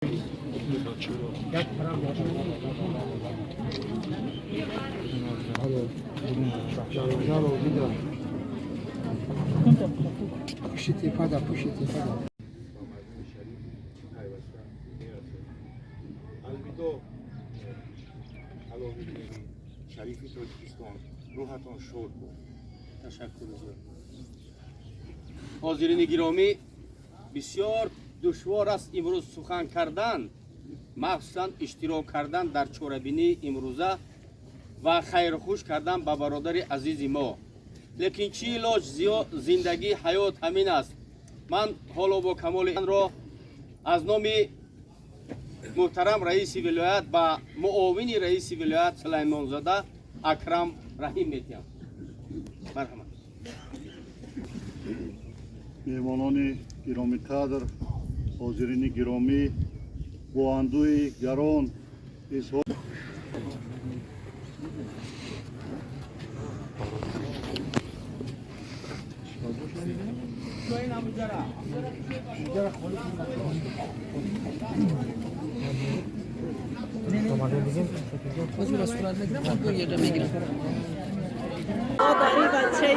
پوشیتی پدا الوداع علوی شریفی تاجیکستان روحتان شاد بود. تشکر زیاد. حاضرین گرامی، بسیار دشوار است امروز سخن کردن، مخصوصا اشتراک کردن در چوربینی امروزه و خیرخوش کردن به برادر عزیز ما. لیکن چی علاج، زندگی حیات همین است. من حالا با کمال این را از نام محترم رئیس ولایت و معاون رئیس ولایت سلیمان زاده اکرم رحیم میتیم. مرحمت. مهمانان گرامی قدر، حاضرین گرامی، با اندوه گران اظهار مادری بچه